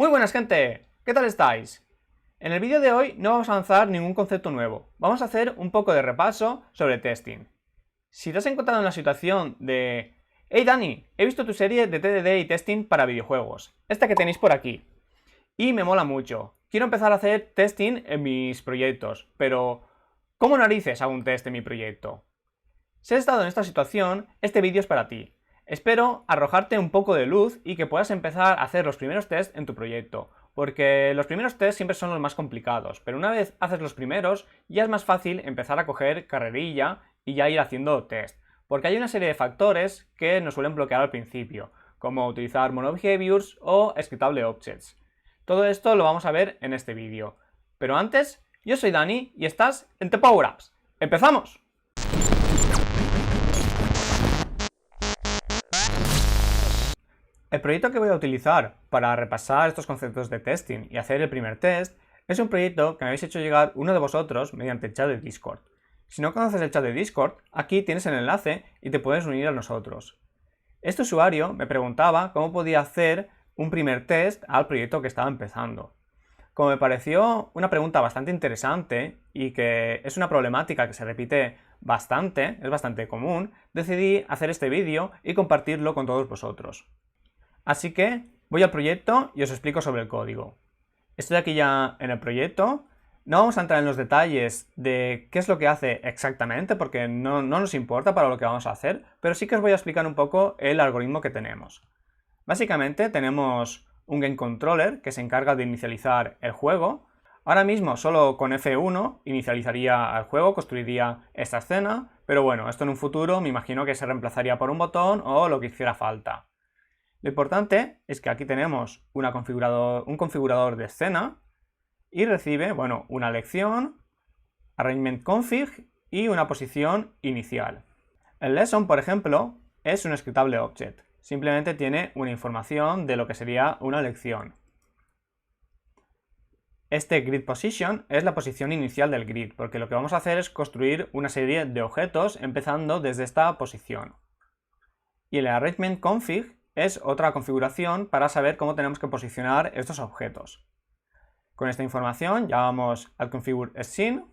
Muy buenas, gente, ¿qué tal estáis? En el vídeo de hoy no vamos a lanzar ningún concepto nuevo, vamos a hacer un poco de repaso sobre testing. Si te has encontrado en la situación de "Hey Dani, he visto tu serie de TDD y testing para videojuegos, esta que tenéis por aquí, y me mola mucho, quiero empezar a hacer testing en mis proyectos, pero ¿cómo narices hago un test en mi proyecto?". Si has estado en esta situación, este vídeo es para ti. Espero arrojarte un poco de luz y que puedas empezar a hacer los primeros tests en tu proyecto, porque los primeros tests siempre son los más complicados, pero una vez haces los primeros ya es más fácil empezar a coger carrerilla y ya ir haciendo test, porque hay una serie de factores que nos suelen bloquear al principio, como utilizar monobehaviors o scriptable objects. Todo esto lo vamos a ver en este vídeo, pero antes, yo soy Dani y estás en The Power Apps. ¡Empezamos! El proyecto que voy a utilizar para repasar estos conceptos de testing y hacer el primer test es un proyecto que me habéis hecho llegar uno de vosotros mediante el chat de Discord. Si no conoces el chat de Discord, aquí tienes el enlace y te puedes unir a nosotros. Este usuario me preguntaba cómo podía hacer un primer test al proyecto que estaba empezando. Como me pareció una pregunta bastante interesante y que es una problemática que se repite bastante, es bastante común, decidí hacer este vídeo y compartirlo con todos vosotros. Así que voy al proyecto y os explico sobre el código. Estoy aquí ya en el proyecto. No vamos a entrar en los detalles de qué es lo que hace exactamente porque no nos importa para lo que vamos a hacer, pero sí que os voy a explicar un poco el algoritmo que tenemos. Básicamente tenemos un game controller que se encarga de inicializar el juego. Ahora mismo solo con F1 inicializaría el juego, construiría esta escena, pero bueno, esto en un futuro me imagino que se reemplazaría por un botón o lo que hiciera falta. Lo importante es que aquí tenemos un configurador de escena y recibe, bueno, una lección, arrangement config y una posición inicial. El lesson, por ejemplo, es un scriptable object. Simplemente tiene una información de lo que sería una lección. Este grid position es la posición inicial del grid, porque lo que vamos a hacer es construir una serie de objetos empezando desde esta posición. Y el arrangement config es otra configuración para saber cómo tenemos que posicionar estos objetos. Con esta información ya vamos al configure scene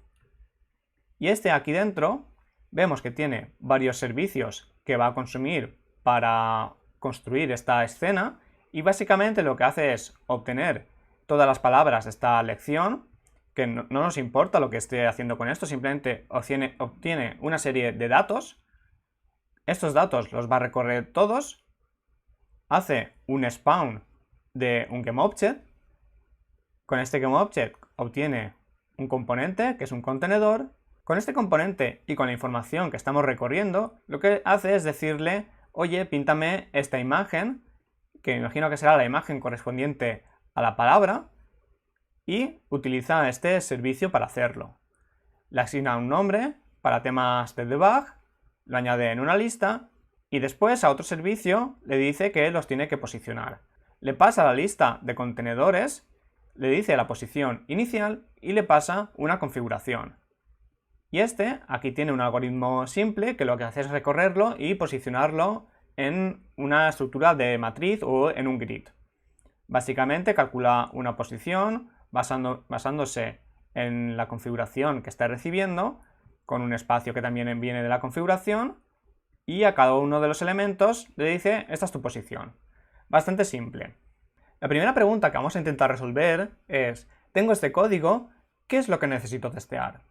y aquí dentro vemos que tiene varios servicios que va a consumir para construir esta escena y básicamente lo que hace es obtener todas las palabras de esta lección, que no nos importa lo que esté haciendo con esto, simplemente obtiene una serie de datos. Estos datos los va a recorrer todos, hace un spawn de un GameObject. Con este GameObject obtiene un componente que es un contenedor. Con este componente y con la información que estamos recorriendo, lo que hace es decirle, oye, píntame esta imagen, que me imagino que será la imagen correspondiente a la palabra, y utiliza este servicio para hacerlo. Le asigna un nombre para temas de debug, lo añade en una lista y después a otro servicio le dice que los tiene que posicionar. Le pasa la lista de contenedores, le dice la posición inicial y le pasa una configuración. Y aquí tiene un algoritmo simple que lo que hace es recorrerlo y posicionarlo en una estructura de matriz o en un grid. Básicamente calcula una posición basándose en la configuración que está recibiendo, con un espacio que también viene de la configuración, y a cada uno de los elementos le dice, esta es tu posición. Bastante simple. La primera pregunta que vamos a intentar resolver es, tengo este código, ¿qué es lo que necesito testear?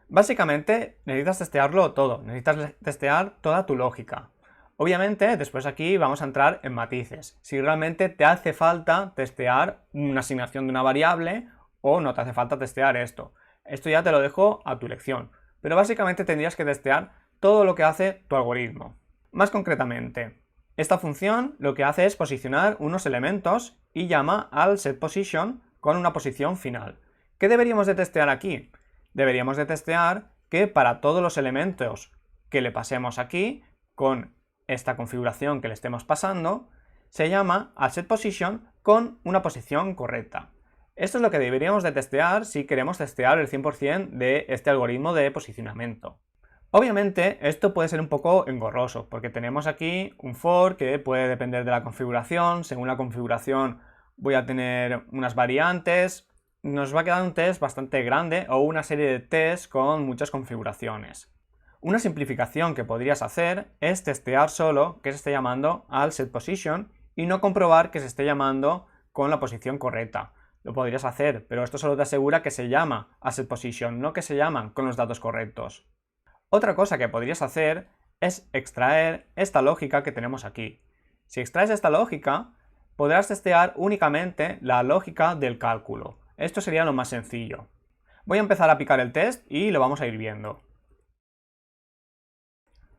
Básicamente necesitas testearlo todo, necesitas testear toda tu lógica. Obviamente después aquí vamos a entrar en matices, si realmente te hace falta testear una asignación de una variable o no te hace falta testear esto. Esto ya te lo dejo a tu elección, pero básicamente tendrías que testear todo lo que hace tu algoritmo. Más concretamente, esta función lo que hace es posicionar unos elementos y llama al setPosition con una posición final. ¿Qué deberíamos de testear aquí? Deberíamos de testear que para todos los elementos que le pasemos aquí, con esta configuración que le estemos pasando, se llama al setPosition con una posición correcta. Esto es lo que deberíamos de testear si queremos testear el 100% de este algoritmo de posicionamiento. Obviamente esto puede ser un poco engorroso porque tenemos aquí un for que puede depender de la configuración. Según la configuración voy a tener unas variantes, nos va a quedar un test bastante grande o una serie de tests con muchas configuraciones. Una simplificación que podrías hacer es testear solo que se esté llamando al setPosition y no comprobar que se esté llamando con la posición correcta. Lo podrías hacer, pero esto solo te asegura que se llama a setPosition, no que se llaman con los datos correctos. Otra cosa que podrías hacer es extraer esta lógica que tenemos aquí. Si extraes esta lógica, podrás testear únicamente la lógica del cálculo. Esto sería lo más sencillo. Voy a empezar a picar el test y lo vamos a ir viendo.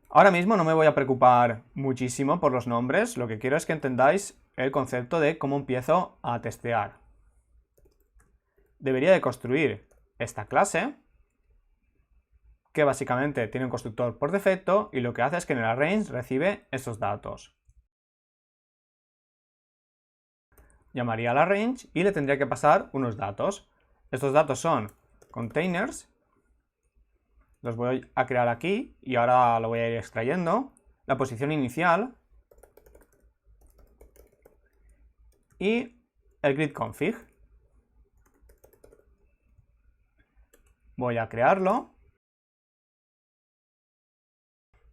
Ahora mismo no me voy a preocupar muchísimo por los nombres, lo que quiero es que entendáis el concepto de cómo empiezo a testear. Debería de construir esta clase, que básicamente tiene un constructor por defecto y lo que hace es que en el arrange recibe estos datos. Llamaría al arrange y le tendría que pasar unos datos. Estos datos son containers, los voy a crear aquí y ahora lo voy a ir extrayendo, la posición inicial y el grid config. Voy a crearlo.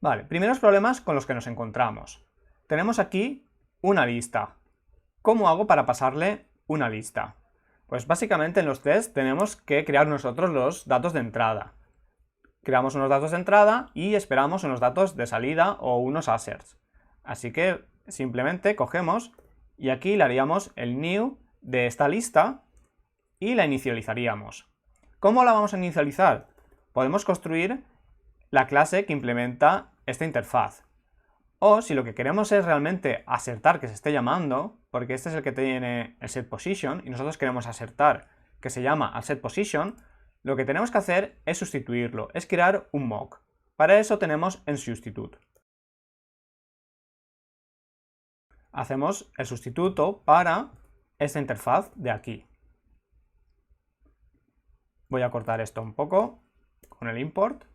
Vale, primeros problemas con los que nos encontramos. Tenemos aquí una lista. ¿Cómo hago para pasarle una lista? Pues básicamente en los tests tenemos que crear nosotros los datos de entrada. Creamos unos datos de entrada y esperamos unos datos de salida o unos asserts. Así que simplemente cogemos y aquí le haríamos el new de esta lista y la inicializaríamos. ¿Cómo la vamos a inicializar? Podemos construir la clase que implementa esta interfaz. O si lo que queremos es realmente asertar que se esté llamando, porque este es el que tiene el setPosition y nosotros queremos asertar que se llama al setPosition, lo que tenemos que hacer es sustituirlo, es crear un mock. Para eso tenemos en substitute. Hacemos el sustituto para esta interfaz de aquí. Voy a cortar esto un poco con el import.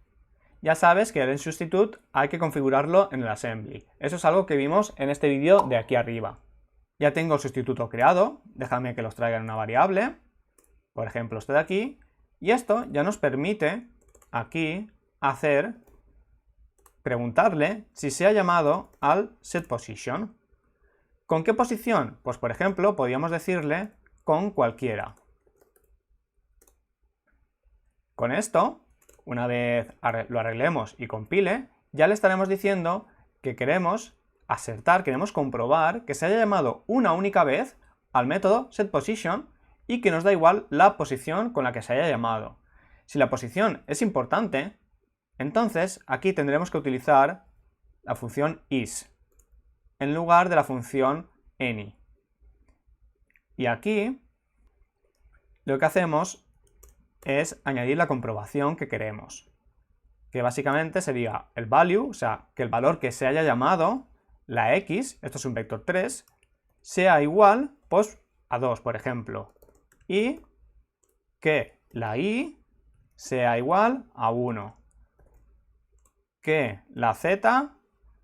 Ya sabes que el enSubstitute hay que configurarlo en el assembly. Eso es algo que vimos en este vídeo de aquí arriba. Ya tengo el sustituto creado, déjame que los traiga en una variable, por ejemplo este de aquí, y esto ya nos permite aquí preguntarle si se ha llamado al setPosition. ¿Con qué posición? Pues por ejemplo podríamos decirle con cualquiera. Con esto, una vez lo arreglemos y compile, ya le estaremos diciendo que queremos asertar, queremos comprobar que se haya llamado una única vez al método setPosition y que nos da igual la posición con la que se haya llamado. Si la posición es importante, entonces aquí tendremos que utilizar la función is en lugar de la función any. Y aquí lo que hacemos es añadir la comprobación que queremos, que básicamente sería el value, o sea, que el valor que se haya llamado, la x, esto es un vector 3, sea igual pues, a 2, por ejemplo, y que la y sea igual a 1, que la z,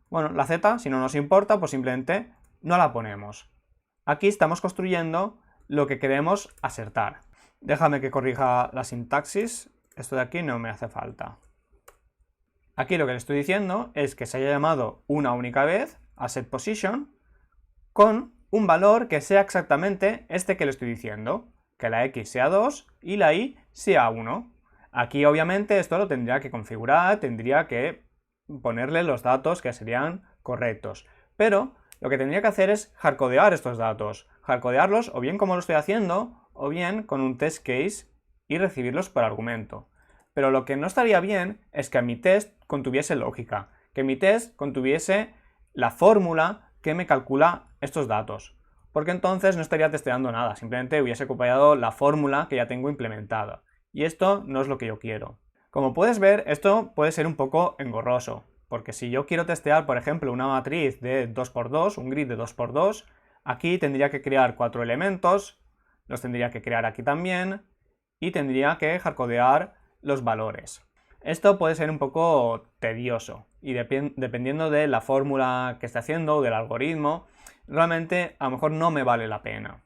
bueno, la z, si no nos importa, pues simplemente no la ponemos. Aquí estamos construyendo lo que queremos asertar. Déjame que corrija la sintaxis, esto de aquí no me hace falta. Aquí lo que le estoy diciendo es que se haya llamado una única vez a setPosition con un valor que sea exactamente este que le estoy diciendo, que la x sea 2 y la y sea 1. Aquí obviamente esto lo tendría que configurar, tendría que ponerle los datos que serían correctos, pero lo que tendría que hacer es hardcodear estos datos, hardcodearlos o bien como lo estoy haciendo, o bien con un test case y recibirlos por argumento. Pero lo que no estaría bien es que mi test contuviese lógica, que mi test contuviese la fórmula que me calcula estos datos, porque entonces no estaría testeando nada, simplemente hubiese copiado la fórmula que ya tengo implementada. Y esto no es lo que yo quiero. Como puedes ver, esto puede ser un poco engorroso, porque si yo quiero testear, por ejemplo, una matriz de 2×2, un grid de 2×2, aquí tendría que crear 4 elementos, los tendría que crear aquí también y tendría que hardcodear los valores. Esto puede ser un poco tedioso y dependiendo de la fórmula que esté haciendo o del algoritmo, realmente a lo mejor no me vale la pena.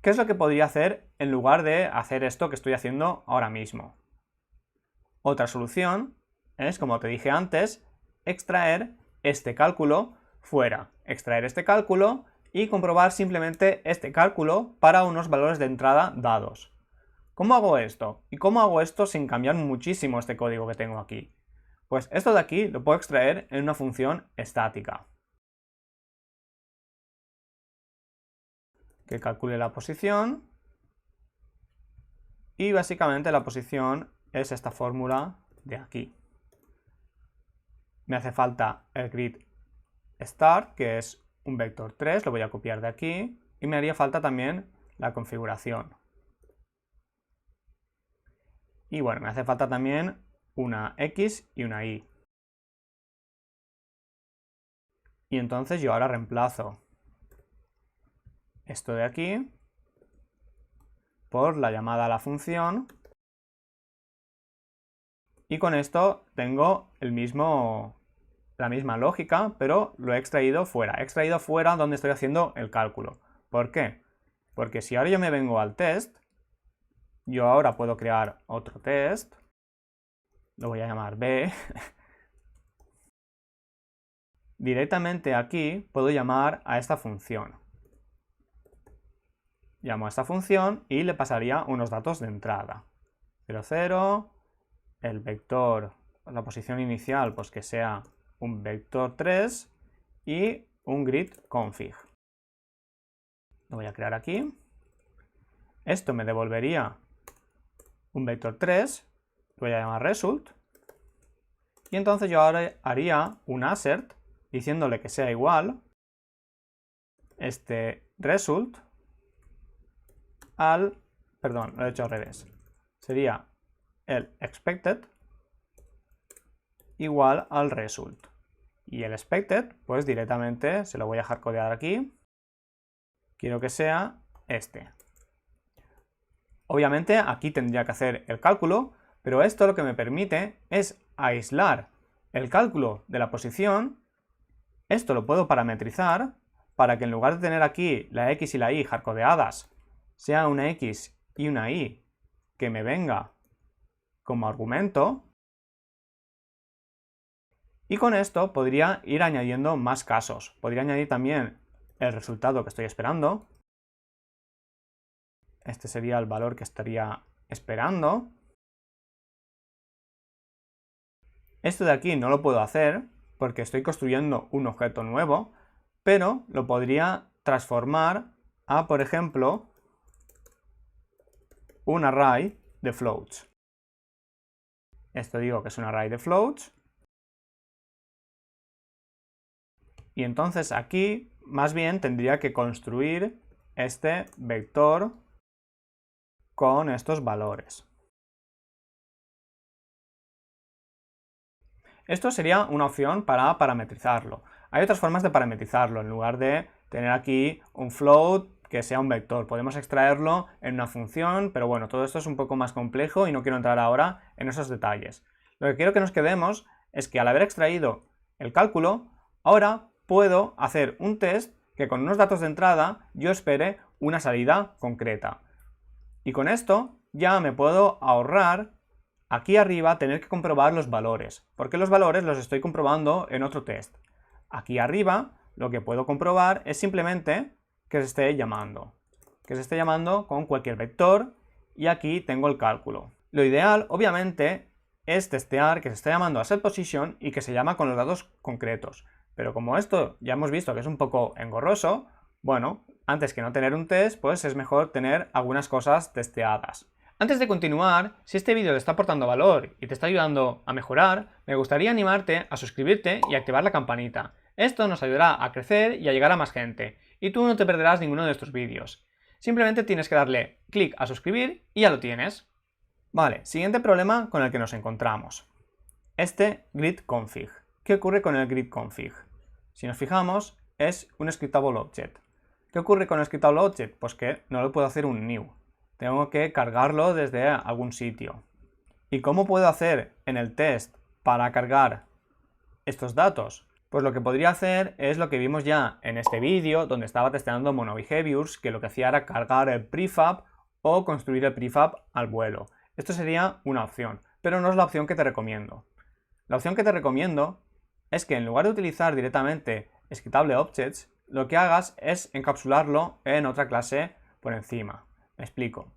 ¿Qué es lo que podría hacer en lugar de hacer esto que estoy haciendo ahora mismo? Otra solución es, como te dije antes, extraer este cálculo fuera. Extraer este cálculo y comprobar simplemente este cálculo para unos valores de entrada dados. ¿Cómo hago esto? ¿Y cómo hago esto sin cambiar muchísimo este código que tengo aquí? Pues esto de aquí lo puedo extraer en una función estática, que calcule la posición, y básicamente la posición es esta fórmula de aquí. Me hace falta el grid start, que es un vector 3, lo voy a copiar de aquí, y me haría falta también la configuración. Y bueno, me hace falta también una X y una Y. Y entonces yo ahora reemplazo esto de aquí por la llamada a la función, y con esto tengo la misma lógica, pero lo he extraído fuera. He extraído fuera donde estoy haciendo el cálculo. ¿Por qué? Porque si ahora yo me vengo al test, yo ahora puedo crear otro test, lo voy a llamar B. Directamente aquí puedo llamar a esta función. Llamo a esta función y le pasaría unos datos de entrada. 0, 0, el vector, la posición inicial, pues que sea un vector 3 y un grid config. Lo voy a crear aquí. Esto me devolvería un vector 3, lo voy a llamar result. Y entonces yo ahora haría un assert diciéndole que sea igual este result al, perdón, lo he hecho al revés, sería el expected igual al result. Y el expected, pues directamente se lo voy a hardcodear aquí. Quiero que sea este. Obviamente aquí tendría que hacer el cálculo, pero esto lo que me permite es aislar el cálculo de la posición. Esto lo puedo parametrizar para que en lugar de tener aquí la X y la Y hardcodeadas, sea una X y una Y que me venga como argumento. Y con esto podría ir añadiendo más casos. Podría añadir también el resultado que estoy esperando. Este sería el valor que estaría esperando. Esto de aquí no lo puedo hacer porque estoy construyendo un objeto nuevo, pero lo podría transformar a, por ejemplo, un array de floats. Esto digo que es un array de floats. Y entonces aquí más bien tendría que construir este vector con estos valores. Esto sería una opción para parametrizarlo. Hay otras formas de parametrizarlo. En lugar de tener aquí un float que sea un vector, podemos extraerlo en una función, pero bueno, todo esto es un poco más complejo y no quiero entrar ahora en esos detalles. Lo que quiero que nos quedemos es que al haber extraído el cálculo, ahora puedo hacer un test que con unos datos de entrada yo espere una salida concreta. Y con esto ya me puedo ahorrar aquí arriba tener que comprobar los valores, porque los valores los estoy comprobando en otro test. Aquí arriba lo que puedo comprobar es simplemente que se esté llamando con cualquier vector, y aquí tengo el cálculo. Lo ideal, obviamente, es testear que se está llamando a setPosition y que se llama con los datos concretos. Pero como esto ya hemos visto que es un poco engorroso, bueno, antes que no tener un test, pues es mejor tener algunas cosas testeadas. Antes de continuar, si este vídeo te está aportando valor y te está ayudando a mejorar, me gustaría animarte a suscribirte y activar la campanita. Esto nos ayudará a crecer y a llegar a más gente, y tú no te perderás ninguno de estos vídeos. Simplemente tienes que darle clic a suscribir y ya lo tienes. Vale, siguiente problema con el que nos encontramos. Este grid config. ¿Qué ocurre con el grid config? Si nos fijamos, es un scriptable object. ¿Qué ocurre con el scriptable object? Pues que no lo puedo hacer un new. Tengo que cargarlo desde algún sitio. ¿Y cómo puedo hacer en el test para cargar estos datos? Pues lo que podría hacer es lo que vimos ya en este vídeo, donde estaba testeando MonoBehaviors, que lo que hacía era cargar el prefab o construir el prefab al vuelo. Esto sería una opción, pero no es la opción que te recomiendo. La opción que te recomiendo es que en lugar de utilizar directamente ScriptableObjects, lo que hagas es encapsularlo en otra clase por encima. Me explico.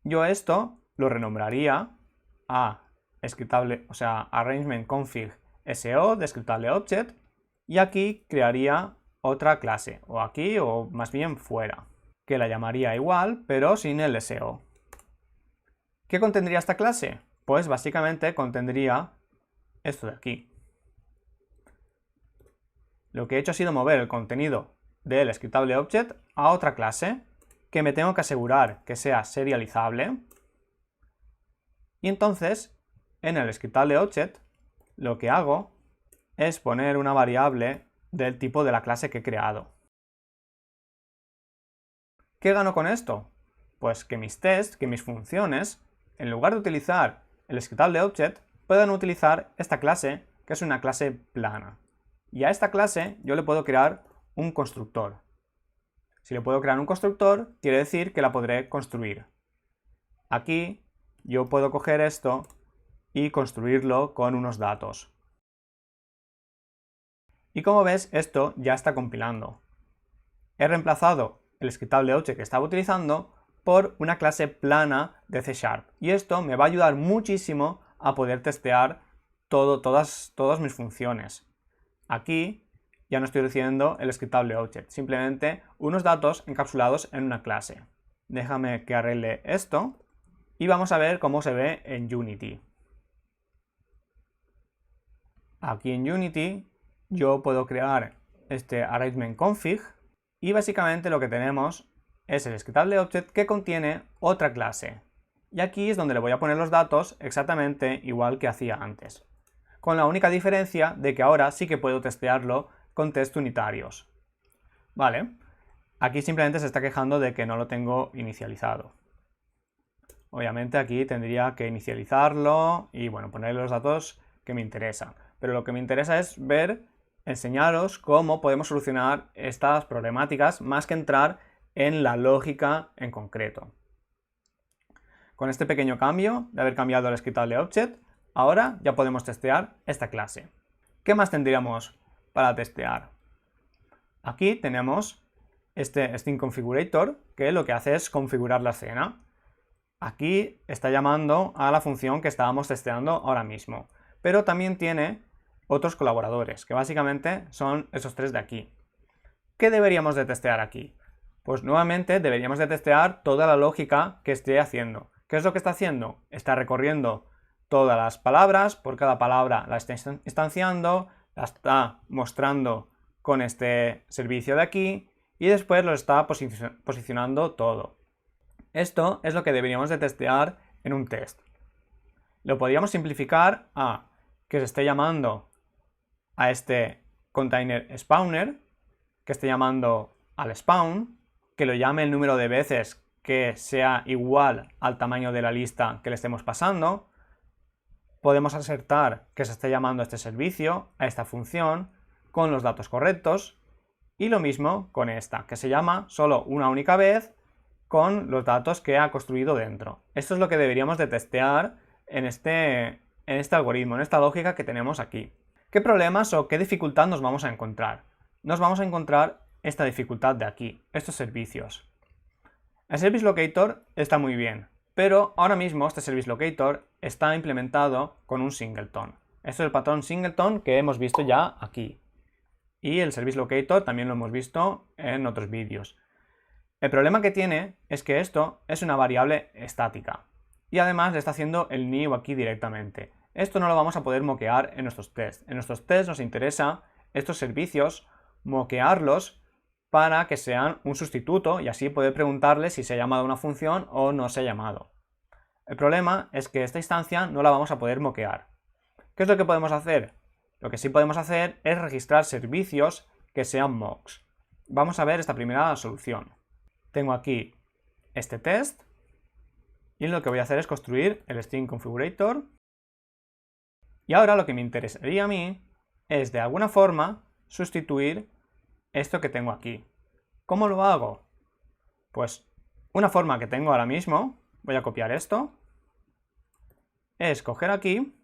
Yo esto lo renombraría a ArrangementConfig.so de ScriptableObject y aquí crearía otra clase, o aquí o más bien fuera, que la llamaría igual pero sin el SO. ¿Qué contendría esta clase? Pues básicamente contendría esto de aquí. Lo que he hecho ha sido mover el contenido del ScriptableObject a otra clase que me tengo que asegurar que sea serializable. Y entonces, en el ScriptableObject, lo que hago es poner una variable del tipo de la clase que he creado. ¿Qué gano con esto? Pues que mis tests, que mis funciones, en lugar de utilizar el ScriptableObject, puedan utilizar esta clase, que es una clase plana. Y a esta clase yo le puedo crear un constructor. Si le puedo crear un constructor, quiere decir que la podré construir. Aquí yo puedo coger esto y construirlo con unos datos. Y como ves, esto ya está compilando. He reemplazado el ScriptableObject que estaba utilizando por una clase plana de C#. Y esto me va a ayudar muchísimo a poder testear todas mis funciones. Aquí ya no estoy recibiendo el ScriptableObject, simplemente unos datos encapsulados en una clase. Déjame que arregle esto y vamos a ver cómo se ve en Unity. Aquí en Unity yo puedo crear este ArrangementConfig y básicamente lo que tenemos es el ScriptableObject que contiene otra clase. Y aquí es donde le voy a poner los datos exactamente igual que hacía antes, con la única diferencia de que ahora sí que puedo testearlo con test unitarios. Vale, aquí simplemente se está quejando de que no lo tengo inicializado. Obviamente aquí tendría que inicializarlo y bueno, ponerle los datos que me interesan. Pero lo que me interesa es enseñaros cómo podemos solucionar estas problemáticas más que entrar en la lógica en concreto. Con este pequeño cambio de haber cambiado el ScriptableObject, ahora ya podemos testear esta clase. ¿Qué más tendríamos para testear? Aquí tenemos este String Configurator, que lo que hace es configurar la escena. Aquí está llamando a la función que estábamos testeando ahora mismo, pero también tiene otros colaboradores, que básicamente son esos tres de aquí. ¿Qué deberíamos de testear aquí? Pues nuevamente deberíamos de testear toda la lógica que esté haciendo. ¿Qué es lo que está haciendo? Está recorriendo todas las palabras, por cada palabra la está instanciando, la está mostrando con este servicio de aquí y después lo está posicionando todo. Esto es lo que deberíamos de testear en un test. Lo podríamos simplificar a que se esté llamando a este container spawner, que esté llamando al spawn, que lo llame el número de veces que sea igual al tamaño de la lista que le estemos pasando. Podemos asertar que se esté llamando a este servicio, a esta función, con los datos correctos. Y lo mismo con esta, que se llama solo una única vez con los datos que ha construido dentro. Esto es lo que deberíamos de testear en este algoritmo, en esta lógica que tenemos aquí. ¿Qué problemas o qué dificultad nos vamos a encontrar? Nos vamos a encontrar esta dificultad de aquí, estos servicios. El Service Locator está muy bien, pero ahora mismo este Service Locator está implementado con un singleton. Esto es el patrón singleton que hemos visto ya aquí. Y el Service Locator también lo hemos visto en otros vídeos. El problema que tiene es que esto es una variable estática. Y además le está haciendo el new aquí directamente. Esto no lo vamos a poder moquear en nuestros tests. En nuestros tests nos interesa estos servicios moquearlos para que sean un sustituto y así poder preguntarle si se ha llamado una función o no se ha llamado. El problema es que esta instancia no la vamos a poder moquear. ¿Qué es lo que podemos hacer? Lo que sí podemos hacer es registrar servicios que sean mocks. Vamos a ver esta primera solución. Tengo aquí este test y lo que voy a hacer es construir el String Configurator. Y ahora lo que me interesaría a mí es de alguna forma sustituir esto que tengo aquí. ¿Cómo lo hago? Pues una forma que tengo ahora mismo, voy a copiar esto, es coger aquí,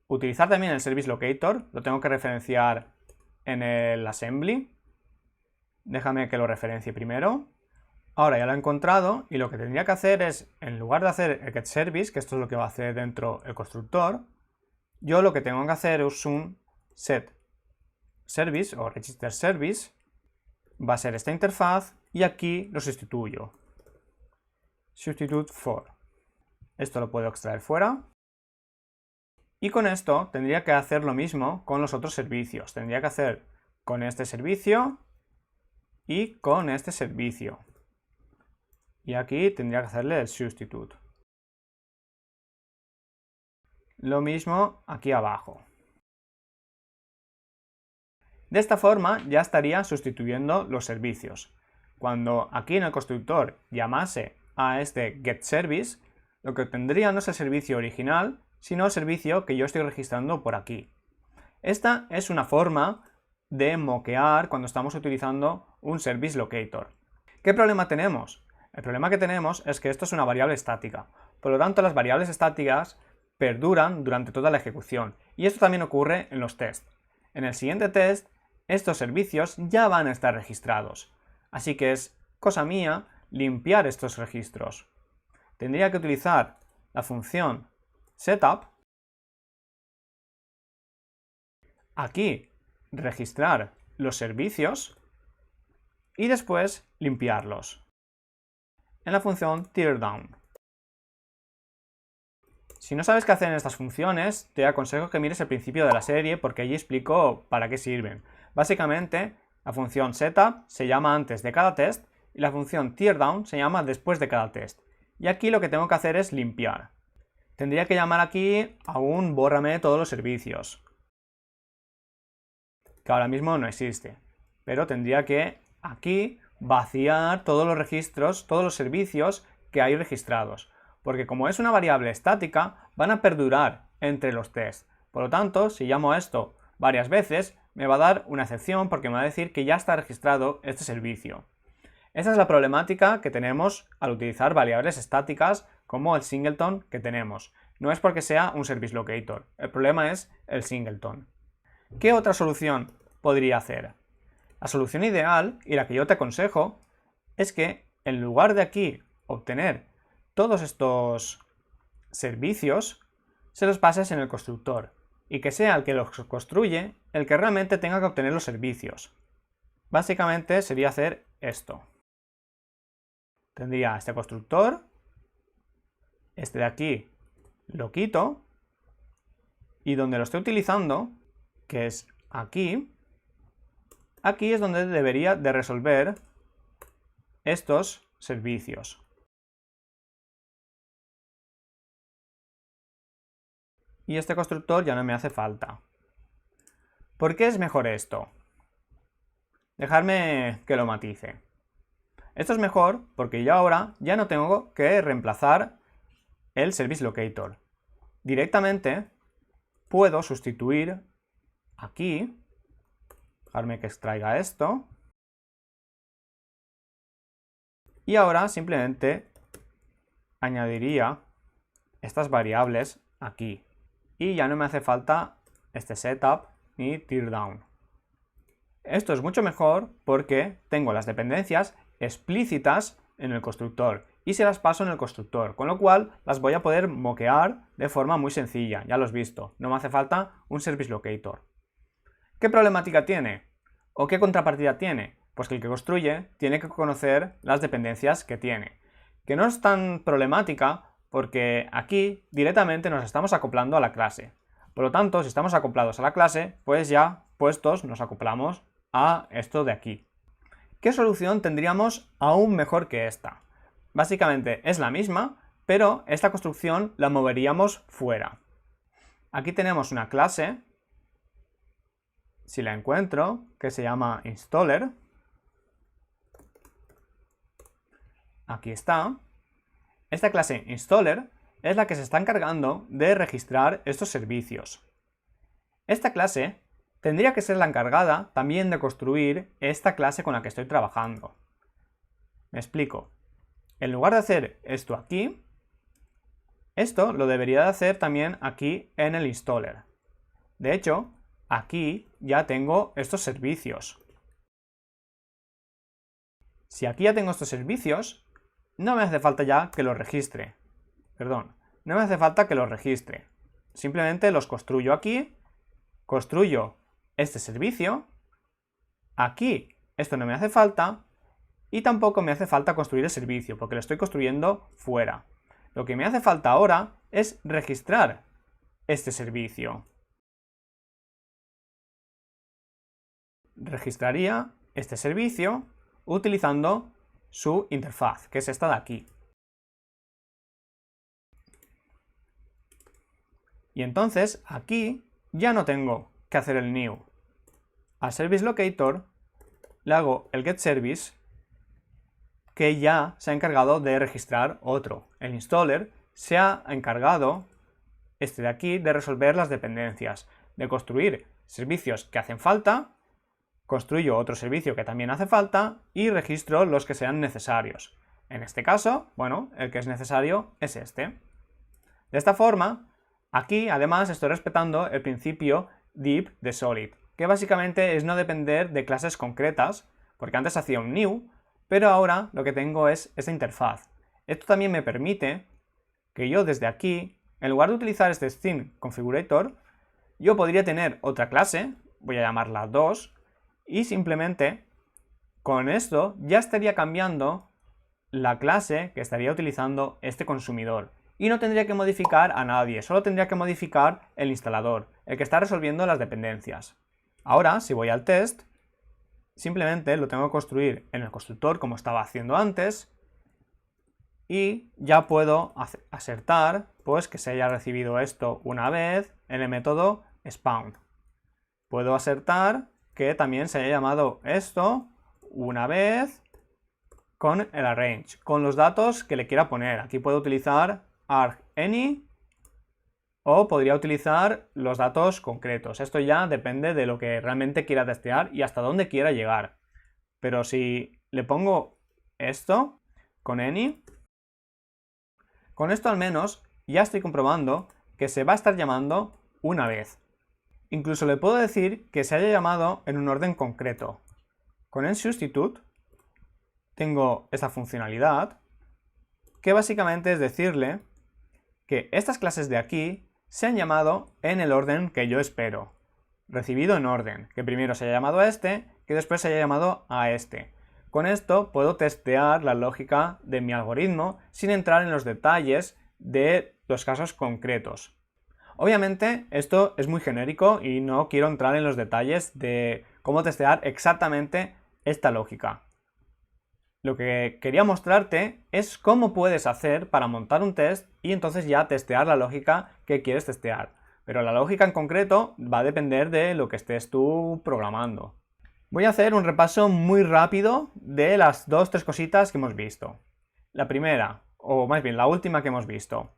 utilizar también el Service Locator, lo tengo que referenciar en el assembly, déjame que lo referencie primero. Ahora ya lo he encontrado y lo que tendría que hacer es, en lugar de hacer el getService, que esto es lo que va a hacer dentro el constructor, yo lo que tengo que hacer es un setService o registerService, va a ser esta interfaz y aquí lo sustituyo. Substitute for. Esto lo puedo extraer fuera. Y con esto tendría que hacer lo mismo con los otros servicios. Tendría que hacer con este servicio y con este servicio. Y aquí tendría que hacerle el substitute. Lo mismo aquí abajo. De esta forma ya estaría sustituyendo los servicios. Cuando aquí en el constructor llamase a este getService, lo que obtendría no es el servicio original, sino el servicio que yo estoy registrando por aquí. Esta es una forma de moquear cuando estamos utilizando un Service Locator. ¿Qué problema tenemos? El problema que tenemos es que esto es una variable estática. Por lo tanto, las variables estáticas perduran durante toda la ejecución. Y esto también ocurre en los tests. En el siguiente test, estos servicios ya van a estar registrados. Así que es cosa mía limpiar estos registros. Tendría que utilizar la función setup, aquí registrar los servicios y después limpiarlos en la función teardown. Si no sabes qué hacer en estas funciones, te aconsejo que mires el principio de la serie porque allí explico para qué sirven. Básicamente, la función setup se llama antes de cada test y la función teardown se llama después de cada test. Y aquí lo que tengo que hacer es limpiar. Tendría que llamar aquí a un bórrame todos los servicios, que ahora mismo no existe, pero tendría que aquí vaciar todos los registros, todos los servicios que hay registrados, porque como es una variable estática, van a perdurar entre los tests. Por lo tanto, si llamo a esto varias veces, me va a dar una excepción porque me va a decir que ya está registrado este servicio. Esa es la problemática que tenemos al utilizar variables estáticas como el singleton que tenemos. No es porque sea un Service Locator, el problema es el singleton. ¿Qué otra solución podría hacer? La solución ideal, y la que yo te aconsejo, es que en lugar de aquí obtener todos estos servicios, se los pases en el constructor, y que sea el que los construye el que realmente tenga que obtener los servicios. Básicamente sería hacer esto. Tendría este constructor, este de aquí lo quito, y donde lo estoy utilizando, que es aquí, aquí es donde debería de resolver estos servicios. Y este constructor ya no me hace falta. ¿Por qué es mejor esto? Dejadme que lo matice. Esto es mejor porque yo ahora ya no tengo que reemplazar el Service Locator. Directamente puedo sustituir aquí, dejarme que extraiga esto, y ahora simplemente añadiría estas variables aquí. Y ya no me hace falta este setup ni teardown. Esto es mucho mejor porque tengo las dependencias explícitas en el constructor y se las paso en el constructor, con lo cual las voy a poder moquear de forma muy sencilla, ya lo has visto, no me hace falta un Service Locator. ¿Qué problemática tiene? ¿O qué contrapartida tiene? Pues que el que construye tiene que conocer las dependencias que tiene, que no es tan problemática porque aquí directamente nos estamos acoplando a la clase. Por lo tanto, si estamos acoplados a la clase, pues ya puestos nos acoplamos a esto de aquí. ¿Qué solución tendríamos aún mejor que esta? Básicamente es la misma, pero esta construcción la moveríamos fuera. Aquí tenemos una clase, si la encuentro, que se llama installer. Aquí está. Esta clase installer es la que se está encargando de registrar estos servicios. Esta clase tendría que ser la encargada también de construir esta clase con la que estoy trabajando. Me explico. En lugar de hacer esto aquí, esto lo debería de hacer también aquí en el installer. De hecho, aquí ya tengo estos servicios. Si aquí ya tengo estos servicios, no me hace falta ya que los registre. Perdón, no me hace falta que los registre. Simplemente los construyo aquí, construyo este servicio, aquí esto no me hace falta y tampoco me hace falta construir el servicio porque lo estoy construyendo fuera. Lo que me hace falta ahora es registrar este servicio. Registraría este servicio utilizando su interfaz, que es esta de aquí. Y entonces aquí ya no tengo que hacer el new. Al service locator le hago el getService, que ya se ha encargado de registrar otro. El installer se ha encargado, este de aquí, de resolver las dependencias, de construir servicios que hacen falta, construyo otro servicio que también hace falta y registro los que sean necesarios. En este caso, bueno, el que es necesario es este. De esta forma, aquí además estoy respetando el principio deep de solid, que básicamente es no depender de clases concretas, porque antes hacía un new, pero ahora lo que tengo es esta interfaz. Esto también me permite que yo desde aquí, en lugar de utilizar este Theme Configurator, yo podría tener otra clase, voy a llamarla 2, y simplemente con esto ya estaría cambiando la clase que estaría utilizando este consumidor. Y no tendría que modificar a nadie, solo tendría que modificar el instalador, el que está resolviendo las dependencias. Ahora, si voy al test, simplemente lo tengo que construir en el constructor como estaba haciendo antes y ya puedo asertar pues que se haya recibido esto una vez en el método spawn. Puedo asertar que también se haya llamado esto una vez con el arrange, con los datos que le quiera poner. Aquí puedo utilizar argAny o podría utilizar los datos concretos. Esto ya depende de lo que realmente quiera testear y hasta dónde quiera llegar. Pero si le pongo esto con any, con esto al menos ya estoy comprobando que se va a estar llamando una vez. Incluso le puedo decir que se haya llamado en un orden concreto. Con el substitute tengo esta funcionalidad que básicamente es decirle que estas clases de aquí se han llamado en el orden que yo espero. Recibido en orden, que primero se haya llamado a este, que después se haya llamado a este. Con esto puedo testear la lógica de mi algoritmo sin entrar en los detalles de los casos concretos. Obviamente esto es muy genérico y no quiero entrar en los detalles de cómo testear exactamente esta lógica. Lo que quería mostrarte es cómo puedes hacer para montar un test y entonces ya testear la lógica que quieres testear. Pero la lógica en concreto va a depender de lo que estés tú programando. Voy a hacer un repaso muy rápido de las 2-3 cositas que hemos visto. La primera, o más bien la última que hemos visto.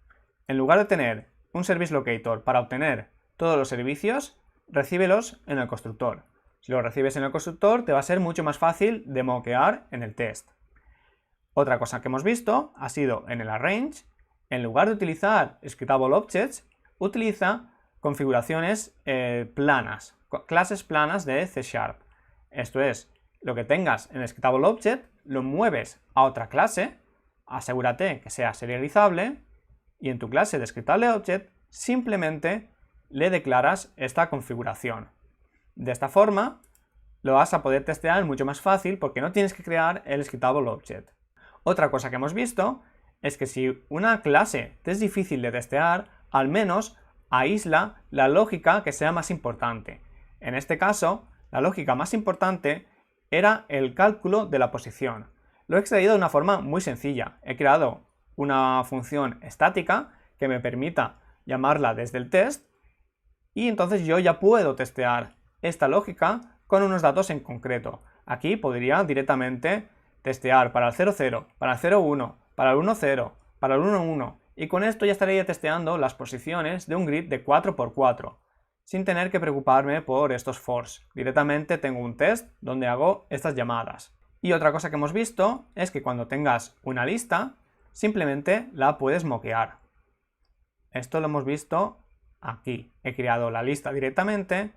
En lugar de tener un service locator para obtener todos los servicios, recíbelos en el constructor. Si lo recibes en el constructor, te va a ser mucho más fácil de moquear en el test. Otra cosa que hemos visto ha sido en el arrange, en lugar de utilizar scriptable objects, utiliza configuraciones planas, clases planas de C#. Esto es, lo que tengas en el scriptable object, lo mueves a otra clase, asegúrate que sea serializable, y en tu clase de scriptable object simplemente le declaras esta configuración. De esta forma lo vas a poder testear mucho más fácil porque no tienes que crear el scriptable object. Otra cosa que hemos visto es que si una clase te es difícil de testear, al menos aísla la lógica que sea más importante. En este caso, la lógica más importante era el cálculo de la posición. Lo he extraído de una forma muy sencilla. He creado una función estática que me permita llamarla desde el test y entonces yo ya puedo testear esta lógica con unos datos en concreto. Aquí podría directamente testear para el 0,0, para el 0,1, para el 1,0, para el 1,1 y con esto ya estaría testeando las posiciones de un grid de 4×4. sin tener que preocuparme por estos fors. Directamente tengo un test donde hago estas llamadas. Y otra cosa que hemos visto es que cuando tengas una lista, simplemente la puedes moquear. Esto lo hemos visto aquí. He creado la lista directamente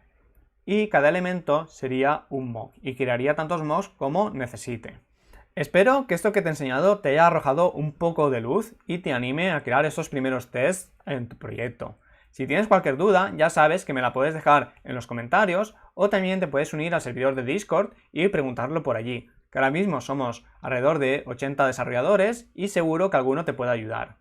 y cada elemento sería un mock y crearía tantos mocks como necesite. Espero que esto que te he enseñado te haya arrojado un poco de luz y te anime a crear esos primeros tests en tu proyecto. Si tienes cualquier duda, ya sabes que me la puedes dejar en los comentarios o también te puedes unir al servidor de Discord y preguntarlo por allí, que ahora mismo somos alrededor de 80 desarrolladores y seguro que alguno te puede ayudar.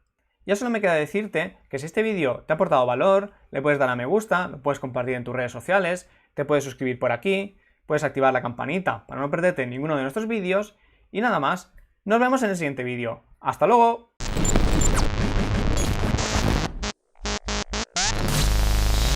Ya solo me queda decirte que si este vídeo te ha aportado valor, le puedes dar a me gusta, lo puedes compartir en tus redes sociales, te puedes suscribir por aquí, puedes activar la campanita para no perderte ninguno de nuestros vídeos y nada más. Nos vemos en el siguiente vídeo. ¡Hasta luego!